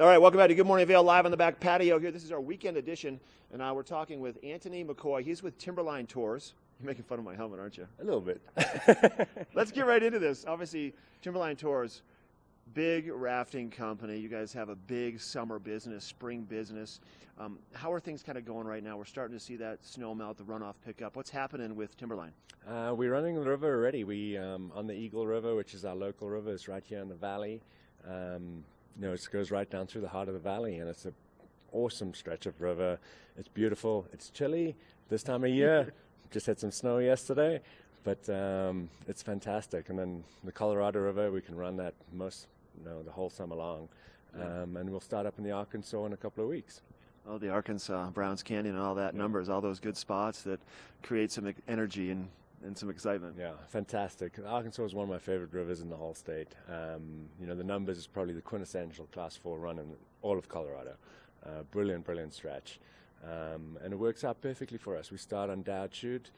All right, welcome back to Good Morning Vail, live on the back patio here. This is our weekend edition, and we're talking with Antony McCoy. He's with Timberline Tours. You're making fun of my helmet, aren't you? A little bit. Let's get right into this. Obviously, Timberline Tours, big rafting company. You guys have a big summer business, spring business. How are things kind of going right now? We're starting to see that snow melt, the runoff pick up. What's happening with Timberline? We're running the river already. We on the Eagle River, which is our local river. It's right here in the valley. It goes right down through the heart of the valley, and it's an awesome stretch of river. It's beautiful. It's chilly this time of year. Just had some snow yesterday, but it's fantastic. And then the Colorado River, we can run that the whole summer long. And we'll start up in the Arkansas in a couple of weeks. Oh, the Arkansas, Browns Canyon, and all that numbers, all those good spots that create some energy and some excitement. Yeah, fantastic. Arkansas is one of my favorite rivers in the whole state. The numbers is probably the quintessential Class 4 run in all of Colorado. Brilliant stretch. And it works out perfectly for us. We start on Dowd Chute.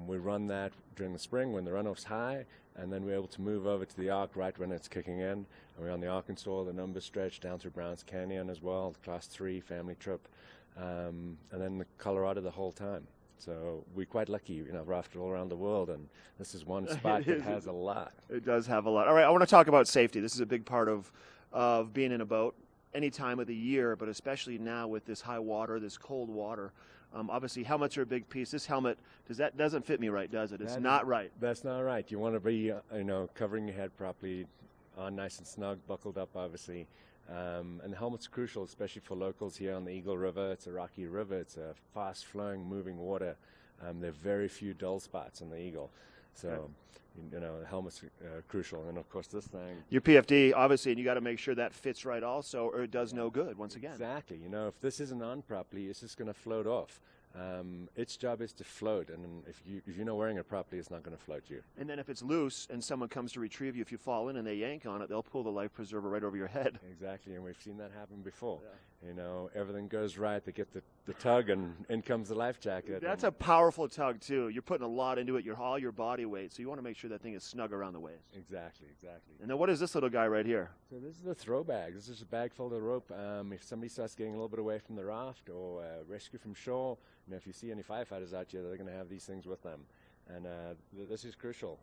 We run that during the spring when the runoff's high, and then we're able to move over to the Ark right when it's kicking in. And we're on the Arkansas, the numbers stretch down through Browns Canyon as well, the Class 3 family trip, and then the Colorado the whole time. So we're quite lucky, I've rafted all around the world, and this is one spot that has a lot. It does have a lot. All right, I want to talk about safety. This is a big part of being in a boat any time of the year, but especially now with this high water, this cold water. Obviously, helmets are a big piece. This helmet, doesn't fit me right, does it? It's not right. That's not right. You want to be, covering your head properly, nice and snug, buckled up, obviously. And the helmet's crucial, especially for locals here on the Eagle River. It's a rocky river. It's a fast-flowing, moving water. There are very few dull spots on the Eagle. So, the helmet's crucial. And, of course, this thing. Your PFD, obviously, and you got to make sure that fits right also, or it does no good, once again. Exactly. If this isn't on properly, it's just going to float off. Its job is to float, and if you're not wearing it properly, it's not going to float you. And then if it's loose and someone comes to retrieve you, if you fall in and they yank on it, they'll pull the life preserver right over your head. Exactly, and we've seen that happen before. Yeah. Everything goes right, they get the tug, and in comes the life jacket. That's a powerful tug, too. You're putting a lot into it. You're all your body weight, so you want to make sure that thing is snug around the waist. Exactly. And then what is this little guy right here? So this is the throw bag. This is a bag filled with rope. If somebody starts getting a little bit away from the raft or rescue from shore, if you see any firefighters out here, they're going to have these things with them. And this is crucial,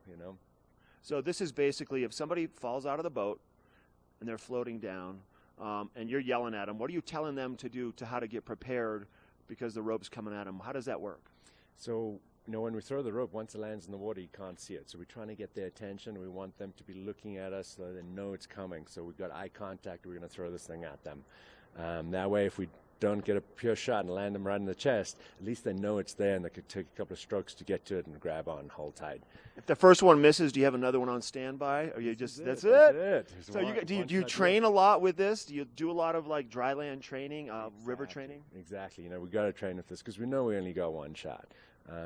So this is basically if somebody falls out of the boat and they're floating down and you're yelling at them, what are you telling them to do to how to get prepared because the rope's coming at them? How does that work? So, when we throw the rope, once it lands in the water, you can't see it. So we're trying to get their attention. We want them to be looking at us so they know it's coming. So we've got eye contact. We're going to throw this thing at them. That way, if we don't get a pure shot and land them right in the chest, at least they know it's there and they could take a couple of strokes to get to it and grab on and hold tight. If the first one misses, do you have another one on standby? Or you just that's it? So do you train a lot with this? Do you do a lot of like dry land training, river training? Exactly. We got to train with this because we know we only got one shot.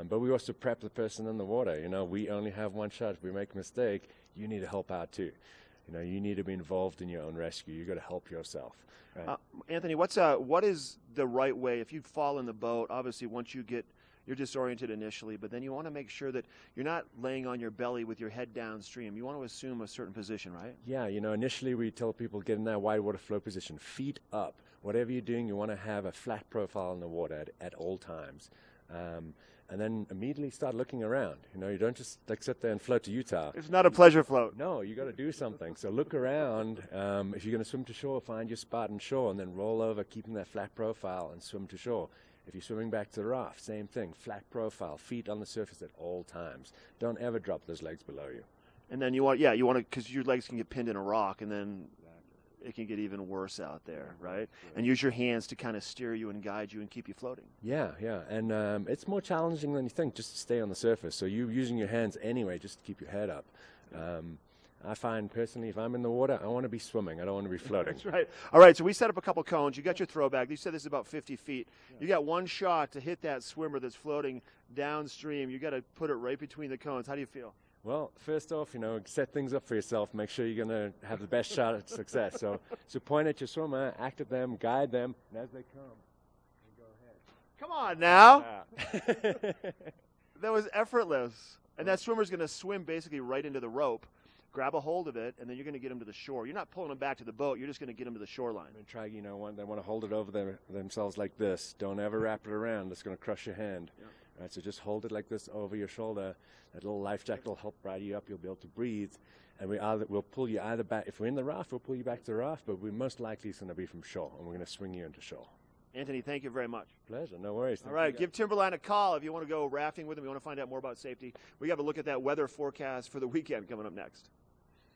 But we also prep the person in the water. We only have one shot. If we make a mistake, you need to help out too. You need to be involved in your own rescue. You got to help yourself. Right? Antony, what is the right way if you fall in the boat? Obviously, once you're disoriented initially, but then you want to make sure that you're not laying on your belly with your head downstream. You want to assume a certain position, right? Yeah. Initially we tell people get in that wide water flow position, feet up. Whatever you're doing, you want to have a flat profile in the water at all times. And then immediately start looking around. You don't just sit there and float to Utah. It's not a pleasure float. No, you got to do something. So look around. If you're going to swim to shore, find your spot on shore and then roll over, keeping that flat profile and swim to shore. If you're swimming back to the raft, same thing, flat profile, feet on the surface at all times. Don't ever drop those legs below you. And then you want to, because your legs can get pinned in a rock and then it can get even worse out there, right? And use your hands to kind of steer you and guide you and keep you floating. Yeah. And it's more challenging than you think just to stay on the surface. So you're using your hands anyway just to keep your head up. I find personally if I'm in the water, I want to be swimming. I don't want to be floating. That's right. All right, so we set up a couple cones. You got your throwback. You said this is about 50 feet. Yeah. You got one shot to hit that swimmer that's floating downstream. You got to put it right between the cones. How do you feel? Well, first off, set things up for yourself. Make sure you're going to have the best shot at success. So point at your swimmer, act at them, guide them, and as they come, you go ahead. Come on now. Yeah. That was effortless. And that swimmer's going to swim basically right into the rope. grab a hold of it, and then you're going to get them to the shore. You're not pulling them back to the boat. You're just going to get them to the shoreline. And try, they want to hold it over themselves like this. Don't ever wrap it around. That's going to crush your hand. Yeah. Right, so just hold it like this over your shoulder. That little life jacket will help ride you up. You'll be able to breathe. And we'll pull you either back. If we're in the raft, we'll pull you back to the raft, but we're most likely it's going to be from shore, and we're going to swing you into shore. Antony, thank you very much. Pleasure. No worries. All right, give Timberline a call if you want to go rafting with them. You want to find out more about safety. We have a look at that weather forecast for the weekend coming up next.